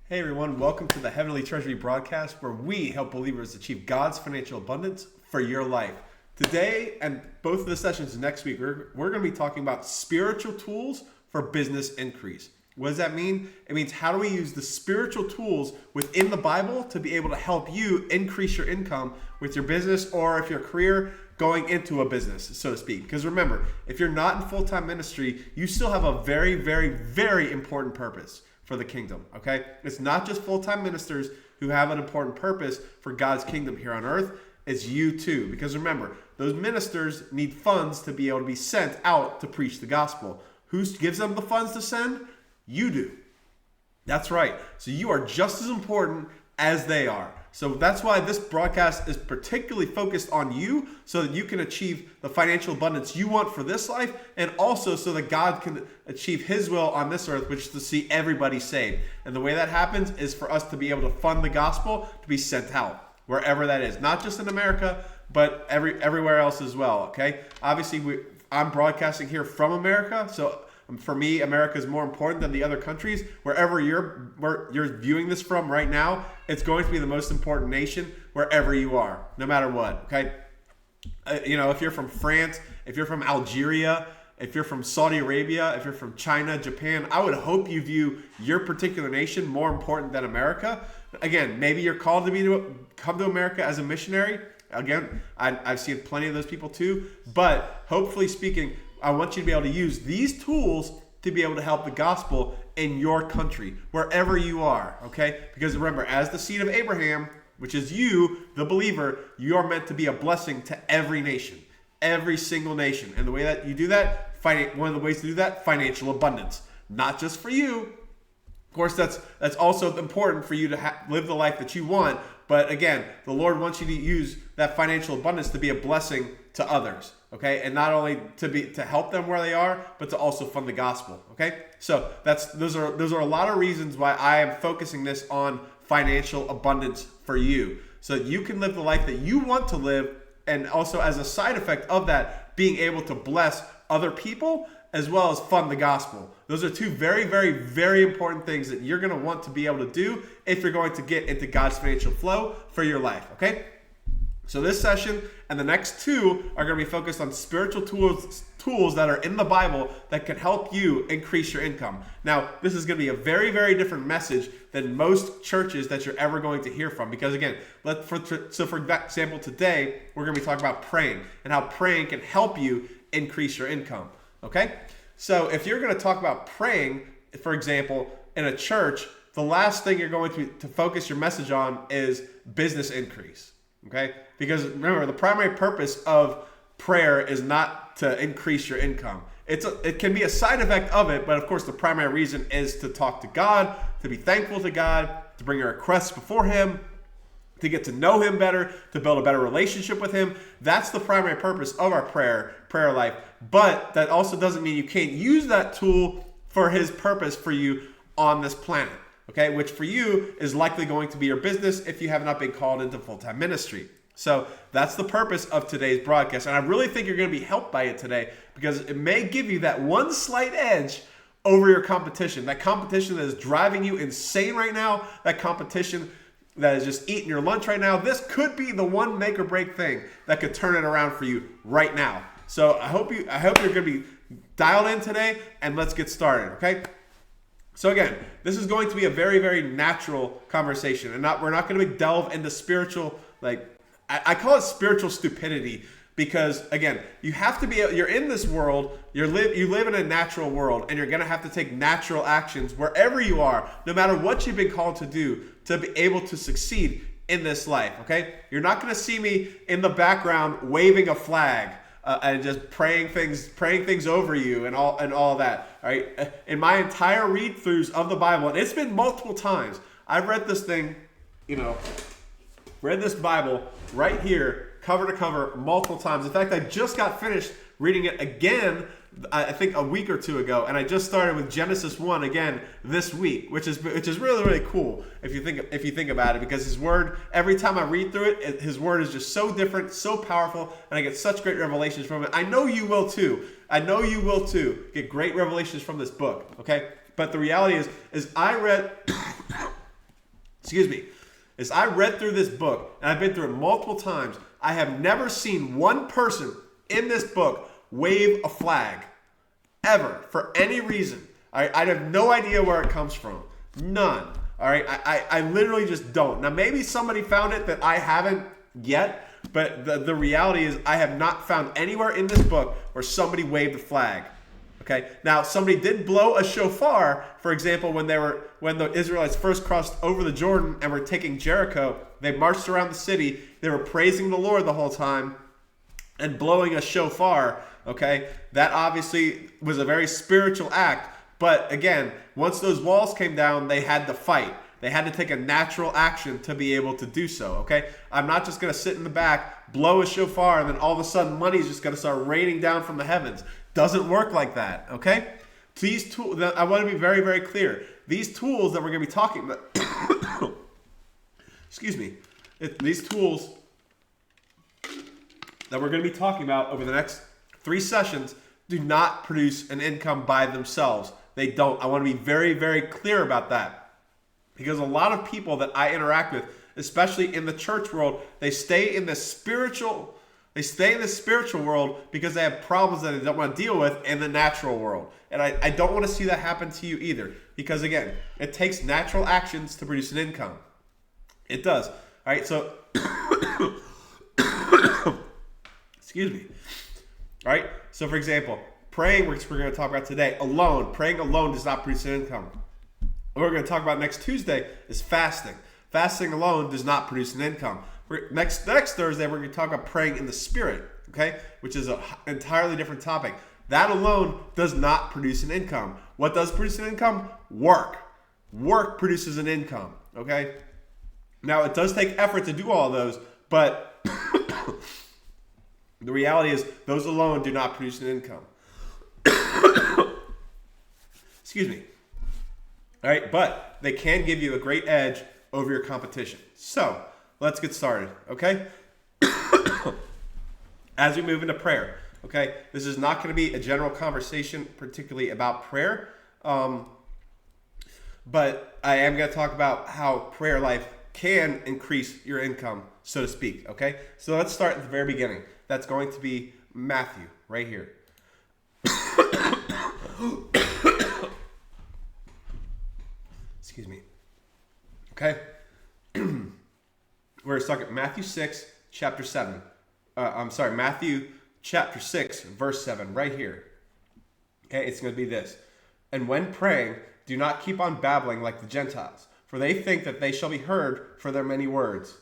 Hey everyone, welcome to the Heavenly Treasury broadcast where we help believers achieve God's financial abundance for your life. Today and both of the sessions next week, we're going to be talking about spiritual tools for business increase. What does that mean? It means how do we use the spiritual tools within the Bible to be able to help you increase your income with your business or if your career going into a business, so to speak. Because remember, if you're not in full-time ministry, you still have a very, very, very important purpose for the kingdom, okay? It's not just full-time ministers who have an important purpose for God's kingdom here on earth. It's you too. Because remember, those ministers need funds to be able to be sent out to preach the gospel. Who gives them the funds to send? You do. That's right. So you are just as important as they are. So that's why this broadcast is particularly focused on you so that you can achieve the financial abundance you want for this life and also so that God can achieve his will on this earth, which is to see everybody saved. And the way that happens is for us to be able to fund the gospel to be sent out wherever that is, not just in America, but everywhere else as well, okay? Obviously, I'm broadcasting here from America, so for me, America is more important than the other countries. Wherever you're viewing this from right now, it's going to be the most important nation wherever you are, no matter what, okay? If you're from France, if you're from Algeria, if you're from Saudi Arabia, if you're from China, Japan, I would hope you view your particular nation more important than America. Again, maybe you're called to come to America as a missionary. Again, I've seen plenty of those people too. But hopefully speaking, I want you to be able to use these tools to be able to help the gospel in your country, wherever you are, okay? Because remember, as the seed of Abraham, which is you, the believer, you are meant to be a blessing to every nation, every single nation. And the way that you do that, one of the ways to do that, financial abundance. Not just for you. Of course, that's also important for you to live the life that you want. But again, the Lord wants you to use that financial abundance to be a blessing to others, okay? And not only to help them where they are, but to also fund the gospel, okay? So those are a lot of reasons why I am focusing this on financial abundance for you, so that you can live the life that you want to live, and also as a side effect of that, being able to bless other people as well as fund the gospel. Those are two very, very, very important things that you're going to want to be able to do if you're going to get into God's financial flow for your life, okay? So this session and the next two are going to be focused on spiritual tools that are in the Bible that can help you increase your income. Now, this is going to be a very, very different message than most churches that you're ever going to hear from. Because again, for example, today we're going to be talking about praying and how praying can help you increase your income. Okay? So if you're going to talk about praying, for example, in a church, the last thing you're going to focus your message on is business increase. Okay? Because remember, the primary purpose of prayer is not to increase your income. It can be a side effect of it, but of course the primary reason is to talk to God, to be thankful to God, to bring your requests before him, to get to know him better, to build a better relationship with him. That's the primary purpose of our prayer life. But that also doesn't mean you can't use that tool for his purpose for you on this planet. Okay, which for you is likely going to be your business if you have not been called into full-time ministry. So that's the purpose of today's broadcast. And I really think you're going to be helped by it today because it may give you that one slight edge over your competition. That competition that is driving you insane right now, that competition that is just eating your lunch right now. This could be the one make or break thing that could turn it around for you right now. So I hope you're going to be dialed in today, and let's get started, okay? So again, this is going to be a very, very natural conversation, and we're not going to delve into spiritual, I call it spiritual stupidity, because again, you have to you're in this world, you live in a natural world, and you're going to have to take natural actions wherever you are, no matter what you've been called to do, to be able to succeed in this life, okay? You're not going to see me in the background waving a flag and just praying things over you and all that, all right? In my entire read-throughs of the Bible, and it's been multiple times, I've read this thing, read this Bible right here, cover to cover, multiple times. In fact, I just got finished reading it again, I think a week or two ago, and I just started with Genesis 1 again this week, which is really, really cool if you think about it, because his word, every time I read through it, his word is just so different, so powerful, and I get such great revelations from it. I know you will too. Get great revelations from this book, okay? But the reality is I read excuse me, as I read through this book, and I've been through it multiple times, I have never seen one person in this book wave a flag ever for any reason. I have no idea where it comes from. None. All right. I literally just don't. Now, maybe somebody found it that I haven't yet, but the reality is I have not found anywhere in this book where somebody waved a flag. Okay. Now, somebody did blow a shofar, for example, when the Israelites first crossed over the Jordan and were taking Jericho. They marched around the city. They were praising the Lord the whole time and blowing a shofar. Okay. That obviously was a very spiritual act. But again, once those walls came down, they had to fight. They had to take a natural action to be able to do so, okay? I'm not just going to sit in the back, blow a shofar, and then all of a sudden money's just going to start raining down from the heavens. Doesn't work like that, okay? I want to be very, very clear. These tools that we're going to be talking about, excuse me, these tools that we're going to be talking about over the next 3 sessions do not produce an income by themselves. They don't. I want to be very, very clear about that. Because a lot of people that I interact with, especially in the church world, they stay in the spiritual world because they have problems that they don't want to deal with in the natural world. And I don't want to see that happen to you either. Because again, it takes natural actions to produce an income. It does. All right, so excuse me. All right, so for example, praying, which we're going to talk about today, praying alone does not produce an income. What we're going to talk about next Tuesday is fasting. Fasting alone does not produce an income. Next Thursday, we're going to talk about praying in the Spirit, okay, which is an entirely different topic. That alone does not produce an income. What does produce an income? Work. Work produces an income, okay? Now, it does take effort to do all of those, but the reality is those alone do not produce an income. Excuse me. All right, but they can give you a great edge over your competition. So let's get started, okay? As we move into prayer, okay? This is not going to be a general conversation, particularly about prayer, but I am going to talk about how prayer life can increase your income, so to speak, okay? So let's start at the very beginning. That's going to be Matthew, right here. Excuse me. Okay? We're stuck at Matthew 6, chapter 7. Matthew chapter 6, verse 7, right here. Okay, it's going to be this. And when praying, do not keep on babbling like the Gentiles, for they think that they shall be heard for their many words.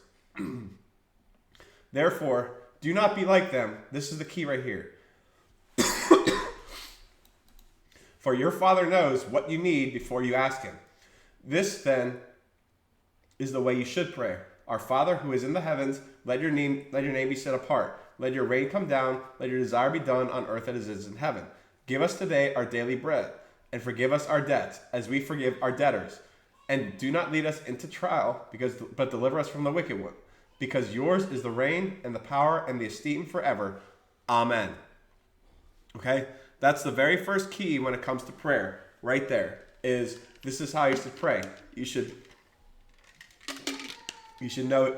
Therefore, do not be like them. This is the key right here. For your Father knows what you need before you ask him. This, then, is the way you should pray. Our Father who is in the heavens, let your name be set apart. Let your reign come down. Let your desire be done on earth as it is in heaven. Give us today our daily bread, and forgive us our debts, as we forgive our debtors. And do not lead us into trial, but deliver us from the wicked one. Because yours is the reign and the power and the esteem forever. Amen. Okay? That's the very first key when it comes to prayer. Right there. This is how you should pray. You should know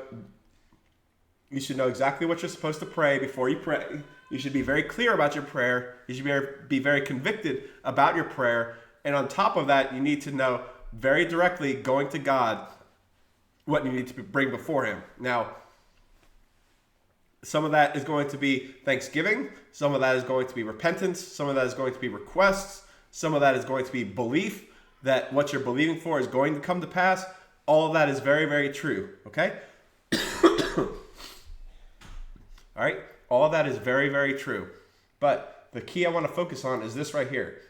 exactly what you're supposed to pray before you pray. You should be very clear about your prayer. You should be very convicted about your prayer. And on top of that, you need to know very directly, going to God, what you need to bring before him. Now, some of that is going to be thanksgiving. Some of that is going to be repentance. Some of that is going to be requests. Some of that is going to be belief that what you're believing for is going to come to pass. All of that is very, very true. Okay? All right? All of that is very, very true. But the key I want to focus on is this right here.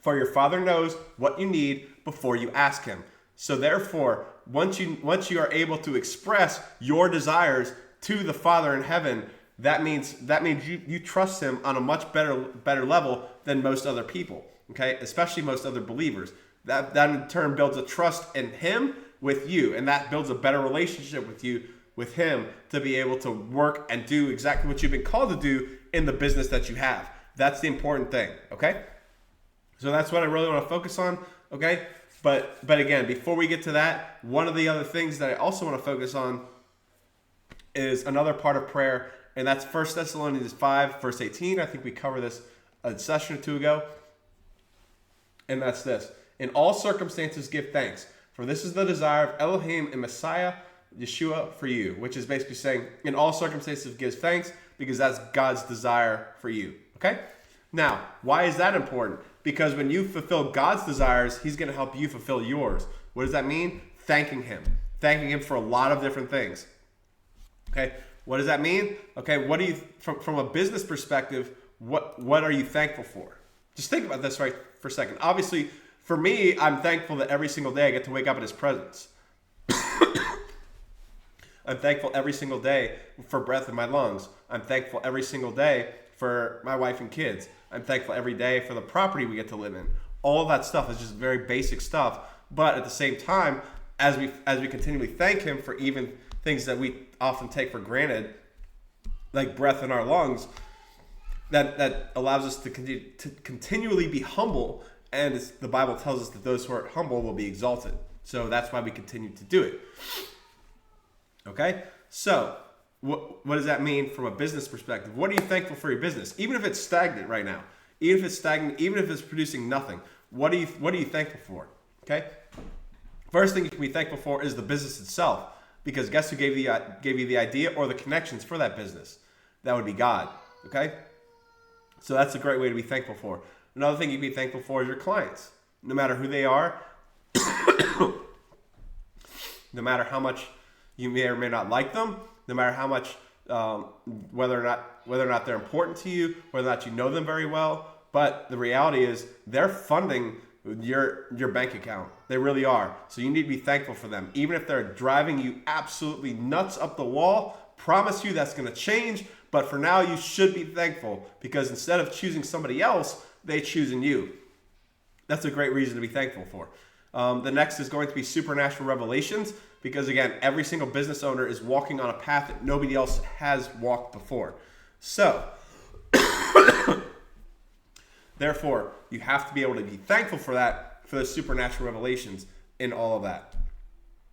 For your Father knows what you need before you ask him. So therefore, once you are able to express your desires to the Father in heaven, that means you trust him on a much better level than most other people, okay? Especially most other believers. That in turn builds a trust in him with you, and that builds a better relationship with him to be able to work and do exactly what you've been called to do in the business that you have. That's the important thing, okay? So that's what I really want to focus on, okay? But again, before we get to that, one of the other things that I also want to focus on is another part of prayer, and that's 1 Thessalonians 5, verse 18. I think we covered this a session or two ago. And that's this. In all circumstances, give thanks, for this is the desire of Elohim and Messiah Yeshua for you, which is basically saying in all circumstances, give thanks, because that's God's desire for you, okay? Now, why is that important? Because when you fulfill God's desires, he's going to help you fulfill yours. What does that mean? Thanking him for a lot of different things. Okay, what does that mean? Okay, what do you, from a business perspective, what are you thankful for? Just think about this right for a second. Obviously, for me, I'm thankful that every single day I get to wake up in his presence. I'm thankful every single day for breath in my lungs. I'm thankful every single day for my wife and kids. I'm thankful every day for the property we get to live in. All of that stuff is just very basic stuff. But at the same time, as we continually thank him for even things that we often take for granted, like breath in our lungs, that allows us to continually be humble. And the Bible tells us that those who are humble will be exalted. So that's why we continue to do it. Okay? So what does that mean from a business perspective? What are you thankful for your business? Even if it's stagnant right now, even if it's producing nothing, what are you thankful for? Okay? First thing you can be thankful for is the business itself, because guess who gave you the idea or the connections for that business? That would be God. Okay? So that's a great way to be thankful for. Another thing you can be thankful for is your clients. No matter who they are, no matter how much you may or may not like them, no matter how much, whether or not they're important to you, whether or not you know them very well, but the reality is they're funding your bank account. They really are. So you need to be thankful for them. Even if they're driving you absolutely nuts up the wall, promise you that's going to change. But for now, you should be thankful, because instead of choosing somebody else, they choosing you. That's a great reason to be thankful for. The next is going to be supernatural revelations, because again, every single business owner is walking on a path that nobody else has walked before. So, therefore, you have to be able to be thankful for that, for the supernatural revelations in all of that.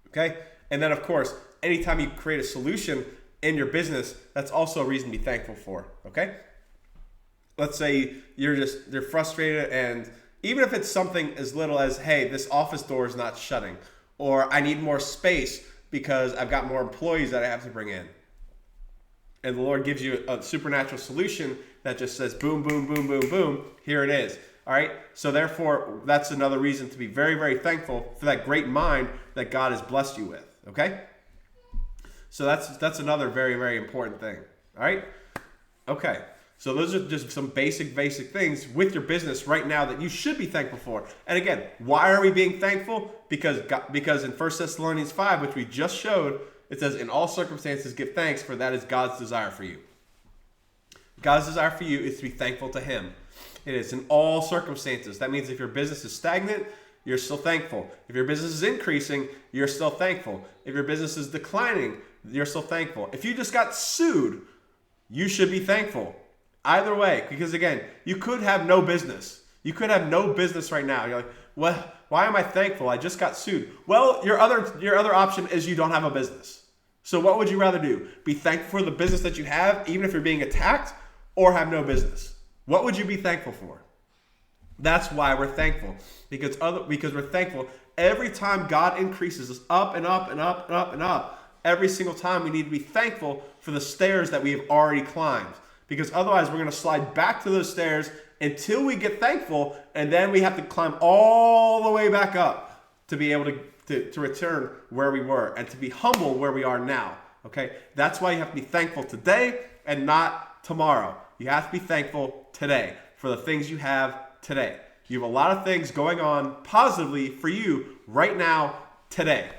Okay? And then, of course, anytime you create a solution in your business, that's also a reason to be thankful for. Okay? Let's say you're frustrated, and even if it's something as little as, hey, this office door is not shutting, or I need more space because I've got more employees that I have to bring in. And the Lord gives you a supernatural solution that just says, boom, boom, boom, boom, boom, here it is. All right? So therefore, that's another reason to be very, very thankful for that great mind that God has blessed you with. Okay? So that's another very, very important thing. All right? Okay. So those are just some basic things with your business right now that you should be thankful for. And again, why are we being thankful? Because in 1 Thessalonians 5, which we just showed, it says, in all circumstances give thanks, for that is God's desire for you. God's desire for you is to be thankful to him. It is in all circumstances. That means if your business is stagnant, you're still thankful. If your business is increasing, you're still thankful. If your business is declining, you're still thankful. If you just got sued, you should be thankful. Either way, because again, you could have no business. You could have no business right now. You're like, well, why am I thankful? I just got sued. Well, your other option is you don't have a business. So what would you rather do? Be thankful for the business that you have, even if you're being attacked, or have no business? What would you be thankful for? That's why we're thankful. Because we're thankful every time God increases us up and up and up and up and up. Every single time we need to be thankful for the stairs that we have already climbed. Because otherwise we're going to slide back to those stairs until we get thankful, and then we have to climb all the way back up to be able to return where we were and to be humble where we are now. Okay? That's why you have to be thankful today and not tomorrow. You have to be thankful today for the things you have today. You have a lot of things going on positively for you right now, today.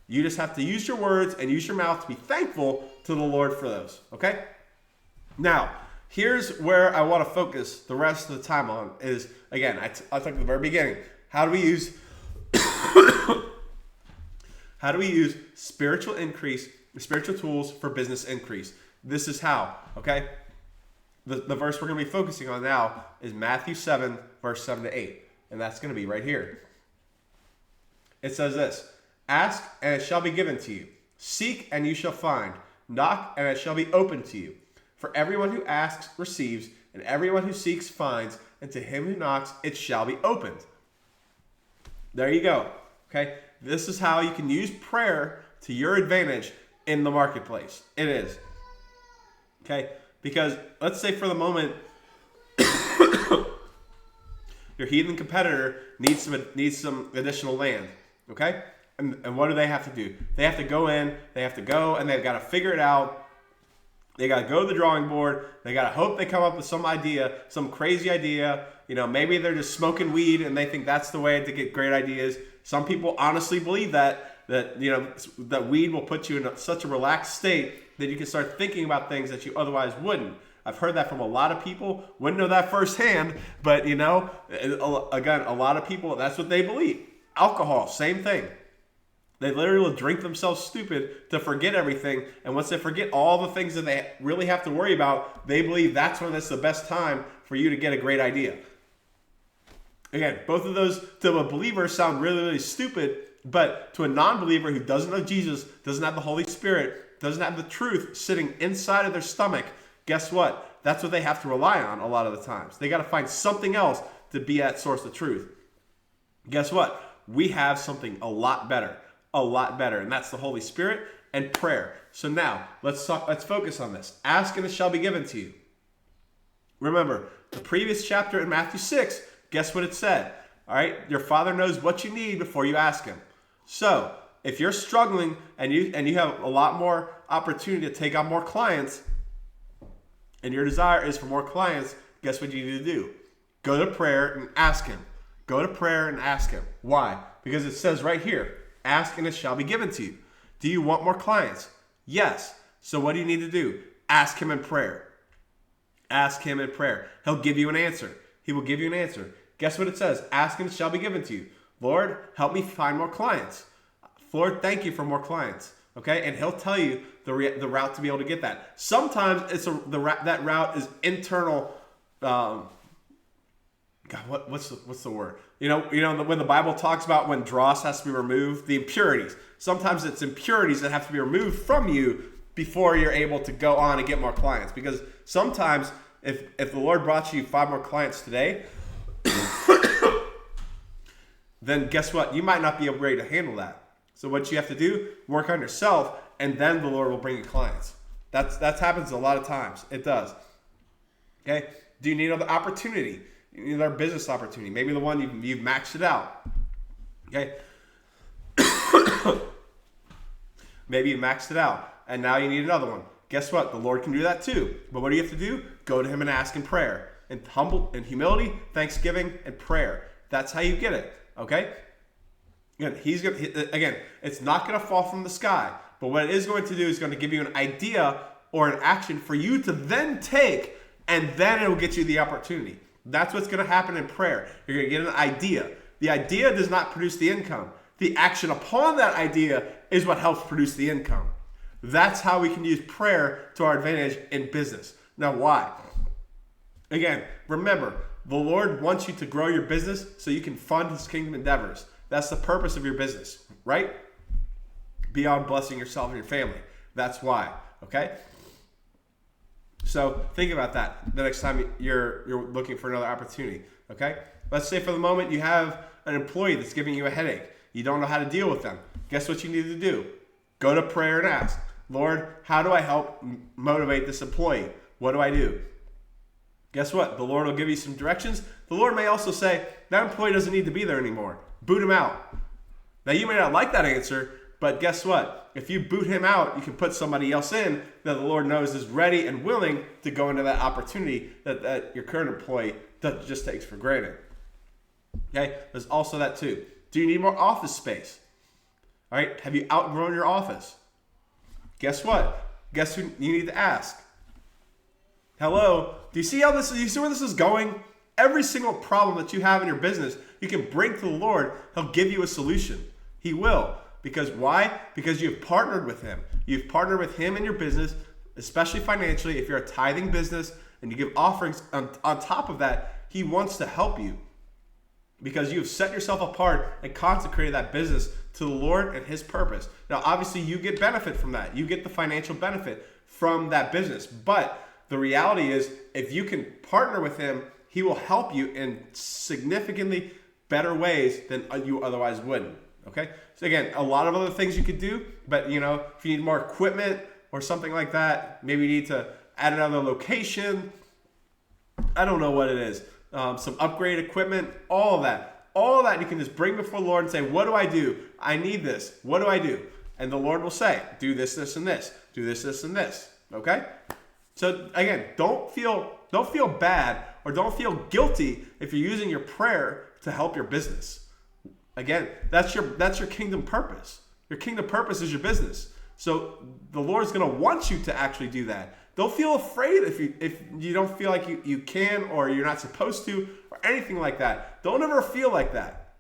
You just have to use your words and use your mouth to be thankful to the Lord for those. Okay? Now, here's where I want to focus the rest of the time on is, again, I talked at the very beginning. How do we use spiritual tools for business increase? This is how, okay? The verse we're going to be focusing on now is Matthew 7, verse 7 to 8. And that's going to be right here. It says this: ask and it shall be given to you. Seek and you shall find. Knock and it shall be opened to you. For everyone who asks receives, and everyone who seeks finds, and to him who knocks it shall be opened. There you go. Okay? This is how you can use prayer to your advantage in the marketplace. It is. Okay? Because let's say for the moment your heathen competitor needs some additional land. Okay? And what do they have to do? They have to go in, and they've got to figure it out. They got to go to the drawing board. They got to hope they come up with some idea, some crazy idea. Maybe they're just smoking weed and they think that's the way to get great ideas. Some people honestly believe that weed will put you in such a relaxed state that you can start thinking about things that you otherwise wouldn't. I've heard that from a lot of people. Wouldn't know that firsthand, but again, a lot of people, that's what they believe. Alcohol, same thing. They literally will drink themselves stupid to forget everything. And once they forget all the things that they really have to worry about, they believe that's when it's the best time for you to get a great idea. Again, both of those to a believer sound really, really stupid, but to a non-believer who doesn't know Jesus, doesn't have the Holy Spirit, doesn't have the truth sitting inside of their stomach, guess what? That's what they have to rely on a lot of the times. They got to find something else to be that source of truth. Guess what? We have something a lot better, and that's the Holy Spirit and prayer. So now, let's focus on this. Ask and it shall be given to you. Remember, the previous chapter in Matthew 6, guess what it said? All right, your Father knows what you need before you ask him. So, if you're struggling and you have a lot more opportunity to take on more clients, and your desire is for more clients, guess what you need to do? Go to prayer and ask him. Go to prayer and ask him. Why? Because it says right here, ask and it shall be given to you. Do you want more clients? Yes. So what do you need to do? Ask him in prayer. Ask him in prayer. He'll give you an answer. He will give you an answer. Guess what it says? Ask and it shall be given to you. Lord, help me find more clients. Lord, thank you for more clients. Okay? And he'll tell you the route to be able to get that. Sometimes that route is internal. God, what's the word? When the Bible talks about when dross has to be removed, the impurities. Sometimes it's impurities that have to be removed from you before you're able to go on and get more clients. Because sometimes if the Lord brought you 5 more clients today, then guess what? You might not be ready to handle that. So what you have to do, work on yourself, and then the Lord will bring you clients. That happens a lot of times. It does. Okay? Do you need another opportunity? You need another business opportunity. Maybe the one you've maxed it out. Okay? Maybe you maxed it out, and now you need another one. Guess what? The Lord can do that too. But what do you have to do? Go to him and ask in prayer. In humility, thanksgiving, and prayer. That's how you get it. Okay? Again, it's not going to fall from the sky. But what it is going to do is going to give you an idea or an action for you to then take, and then it will get you the opportunity. That's what's going to happen in prayer. You're going to get an idea. The idea does not produce the income. The action upon that idea is what helps produce the income. That's how we can use prayer to our advantage in business. Now, why? Again, remember, the Lord wants you to grow your business so you can fund his kingdom endeavors. That's the purpose of your business, right? Beyond blessing yourself and your family. That's why, okay? So think about that the next time you're looking for another opportunity, okay? Let's say for the moment you have an employee that's giving you a headache. You don't know how to deal with them. Guess what you need to do? Go to prayer and ask, Lord, how do I help motivate this employee? What do I do? Guess what? The Lord will give you some directions. The Lord may also say, that employee doesn't need to be there anymore. Boot him out. Now, you may not like that answer, but guess what? If you boot him out, you can put somebody else in that the Lord knows is ready and willing to go into that opportunity that your current employee just takes for granted. Okay? There's also that too. Do you need more office space? All right? Have you outgrown your office? Guess what? Guess who you need to ask? Hello? Do you see where this is going? Every single problem that you have in your business, you can bring to the Lord. He'll give you a solution. He will. Because why? Because you've partnered with him. You've partnered with him in your business, especially financially. If you're a tithing business and you give offerings on top of that, he wants to help you. because you have set yourself apart and consecrated that business to the Lord and his purpose. Now, obviously, you get benefit from that. You get the financial benefit from that business. But the reality is, if you can partner with him, he will help you in significantly better ways than you otherwise wouldn't. Okay? So again, a lot of other things you could do, but if you need more equipment or something like that, maybe you need to add another location. I don't know what it is. Some upgrade equipment, all of that you can just bring before the Lord and say, what do I do? I need this. What do I do? And the Lord will say, do this, this, and this. Do this, this, and this. Okay? So again, don't feel bad or don't feel guilty if you're using your prayer to help your business. Again, that's your kingdom purpose. Your kingdom purpose is your business. So the Lord's going to want you to actually do that. Don't feel afraid if you don't feel like you can or you're not supposed to or anything like that. Don't ever feel like that.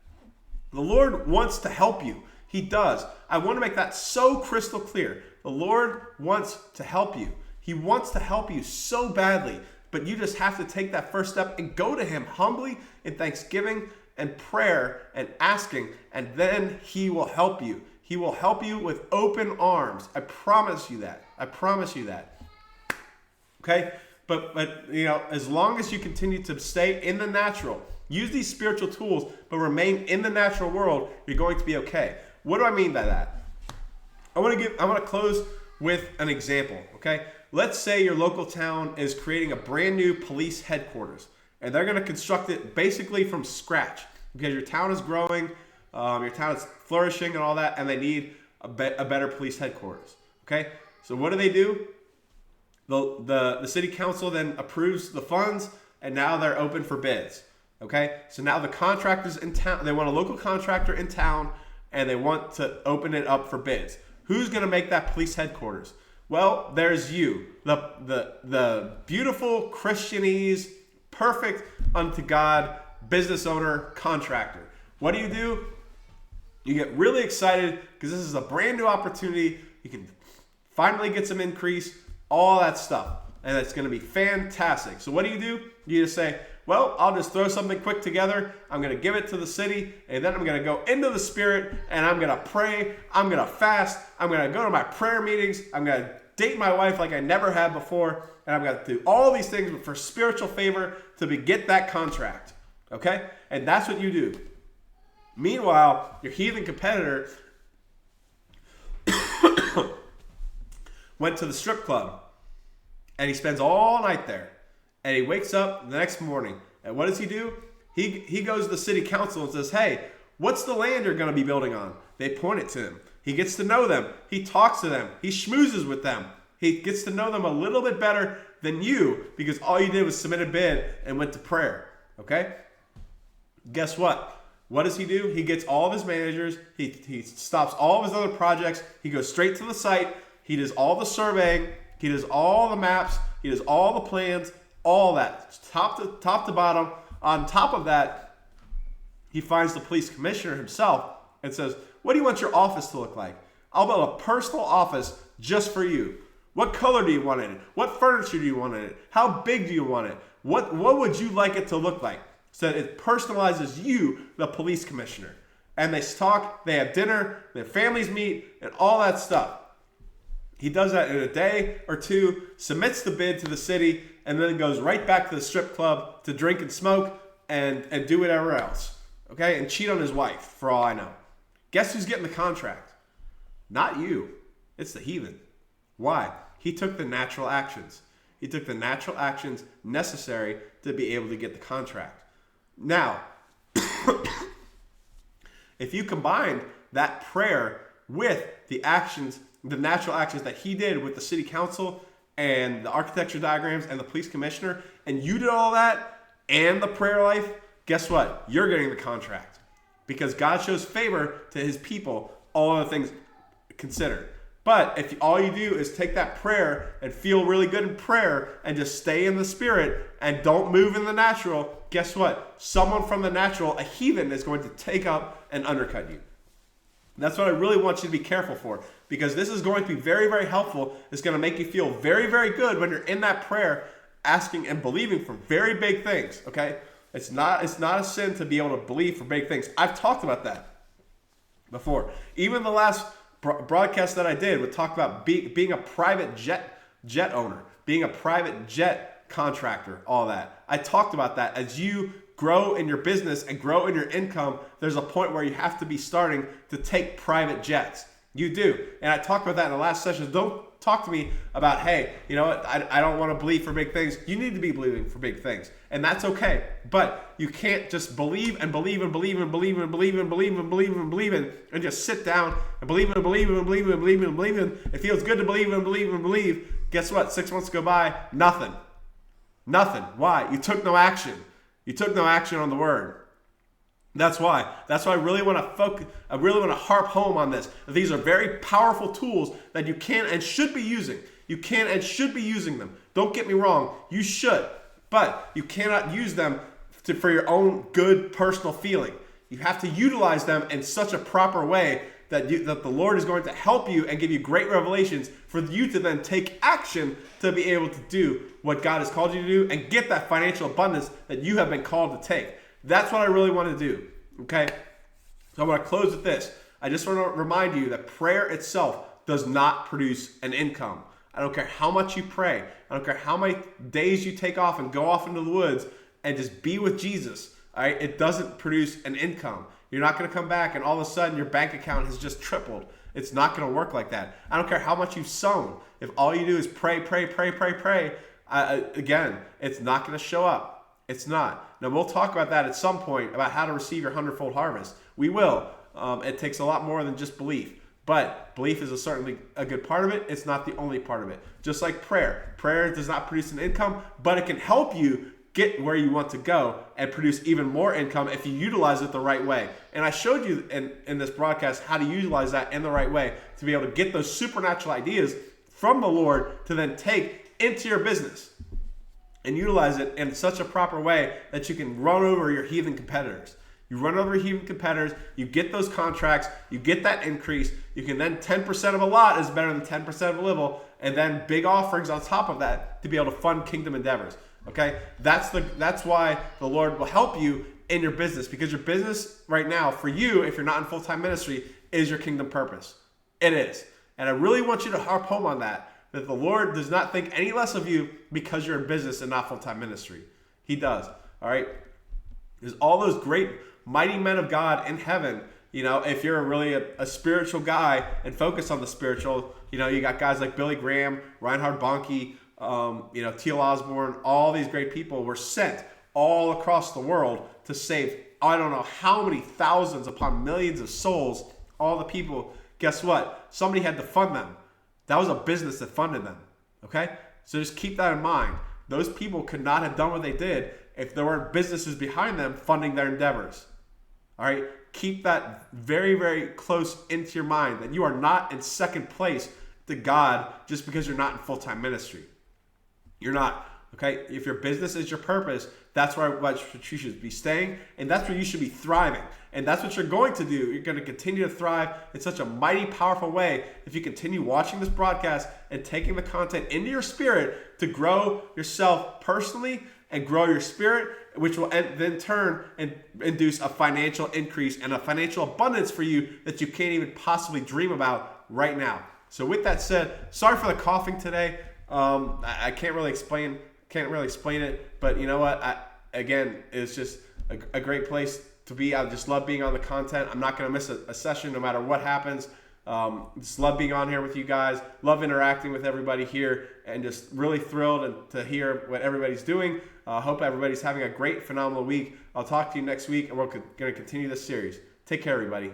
The Lord wants to help you. He does. I want to make that so crystal clear. The Lord wants to help you. He wants to help you so badly, but you just have to take that first step and go to him humbly in thanksgiving and prayer and asking, and then he will help you. He will help you with open arms. I promise you that. I promise you that. Okay? But as long as you continue to stay in the natural, use these spiritual tools, but remain in the natural world, you're going to be okay. What do I mean by that? I want to close with an example, okay? Let's say your local town is creating a brand new police headquarters, and they're going to construct it basically from scratch because your town is growing, your town is flourishing and all that, and they need a better police headquarters, okay? So what do? The city council then approves the funds, and now they're open for bids, okay? So now the contractors in town, they want a local contractor in town, and they want to open it up for bids. Who's going to make that police headquarters? Well, there's you, the beautiful Christianese, perfect unto God business owner contractor. What do? You get really excited because this is a brand new opportunity. You can finally get some increase, all that stuff, and it's going to be fantastic. So what do? You just say, well, I'll just throw something quick together. I'm going to give it to the city, and then I'm going to go into the Spirit, and I'm going to pray. I'm going to fast. I'm going to go to my prayer meetings. I'm going to date my wife like I never have before, and I'm going to do all these things for spiritual favor to get that contract, okay? And that's what you do. Meanwhile, your heathen competitor went to the strip club, and he spends all night there. And he wakes up the next morning. And what does he do? He goes to the city council and says, hey, what's the land you're going to be building on? They point it to him. He gets to know them. He talks to them. He schmoozes with them. He gets to know them a little bit better than you because all you did was submit a bid and went to prayer. Okay? Guess what? What does he do? He gets all of his managers. He stops all of his other projects. He goes straight to the site. He does all the surveying. He does all the maps. He does all the plans. All that, top to bottom. On top of that, he finds the police commissioner himself and says, what do you want your office to look like? I'll build a personal office just for you. What color do you want in it? What furniture do you want in it? How big do you want it? What would you like it to look like? So it personalizes you, the police commissioner. And they talk, they have dinner, their families meet, and all that stuff. He does that in a day or two, submits the bid to the city, and then goes right back to the strip club to drink and smoke and do whatever else. Okay? And cheat on his wife, for all I know. Guess who's getting the contract? Not you. It's the heathen. Why? He took the natural actions. He took the natural actions necessary to be able to get the contract. Now, if you combine that prayer with the actions, the natural actions that he did with the city council and the architecture diagrams and the police commissioner, and you did all that and the prayer life, guess what? You're getting the contract. Because God shows favor to his people, all other things considered. But if all you do is take that prayer and feel really good in prayer and just stay in the Spirit and don't move in the natural, guess what? Someone from the natural, a heathen, is going to take up and undercut you. That's what I really want you to be careful for, because this is going to be very, very helpful. It's going to make you feel very, very good when you're in that prayer, asking and believing for very big things, okay? It's not a sin to be able to believe for big things. I've talked about that before. Even the last broadcast that I did would talk about being a private jet owner, being a private jet contractor, all that. I talked about that. As you grow in your business and grow in your income, there's a point where you have to be starting to take private jets. You do. And I talked about that in the last session. Don't talk to me about, hey, you know what, I don't want to believe for big things. You need to be believing for big things. And that's okay. But you can't just believe and believe and believe and believe and believe and believe and believe and believe and just sit down and believe and believe and believe and believe and believe and it feels good to believe and believe and believe. Guess what? 6 months go by, nothing. Nothing. Why? You took no action. You took no action on the word. That's why I really want to focus. I really want to harp home on this. These are very powerful tools that you can and should be using. You can and should be using them. Don't get me wrong. You should, but you cannot use them for your own good personal feeling. You have to utilize them in such a proper way that the Lord is going to help you and give you great revelations for you to then take action to be able to do what God has called you to do and get that financial abundance that you have been called to take. That's what I really want to do, okay? So I want to close with this. I just want to remind you that prayer itself does not produce an income. I don't care how much you pray. I don't care how many days you take off and go off into the woods and just be with Jesus, all right? It doesn't produce an income. You're not going to come back and all of a sudden your bank account has just tripled. It's not going to work like that. I don't care how much you've sown. If all you do is pray, again, it's not going to show up. It's not. Now, we'll talk about that at some point, about how to receive your 100-fold harvest. We will. It takes a lot more than just belief. But belief is certainly a good part of it. It's not the only part of it. Just like prayer. Prayer does not produce an income, but it can help you get where you want to go and produce even more income if you utilize it the right way. And I showed you in this broadcast how to utilize that in the right way to be able to get those supernatural ideas from the Lord to then take into your business and utilize it in such a proper way that you can run over your heathen competitors. You run over heathen competitors, you get those contracts, you get that increase, you can then 10% of a lot is better than 10% of a little, and then big offerings on top of that to be able to fund kingdom endeavors. Okay? That's why the Lord will help you in your business, because your business right now, for you, if you're not in full-time ministry, is your kingdom purpose. It is. And I really want you to harp home on that the Lord does not think any less of you because you're in business and not full-time ministry. He does. All right? There's all those great, mighty men of God in heaven. You know, if you're really a spiritual guy and focus on the spiritual, you know, you got guys like Billy Graham, Reinhard Bonnke, T.L. Osborne, all these great people were sent all across the world to save, I don't know how many thousands upon millions of souls, all the people. Guess what? Somebody had to fund them. That was a business that funded them, okay? So just keep that in mind. Those people could not have done what they did if there weren't businesses behind them funding their endeavors, all right? Keep that very, very close into your mind that you are not in second place to God just because you're not in full-time ministry. You're not, okay? If your business is your purpose, that's where you should be staying, and that's where you should be thriving. And that's what you're going to do. You're going to continue to thrive in such a mighty, powerful way if you continue watching this broadcast and taking the content into your spirit to grow yourself personally and grow your spirit, which will then turn and induce a financial increase and a financial abundance for you that you can't even possibly dream about right now. So with that said, sorry for the coughing today. I can't really explain it, but you know what? Again, it's just a great place to be. I just love being on the content. I'm not going to miss a session no matter what happens. Just love being on here with you guys. Love interacting with everybody here, and just really thrilled to hear what everybody's doing. Hope everybody's having a great, phenomenal week. I'll talk to you next week, and we're going to continue this series. Take care, everybody.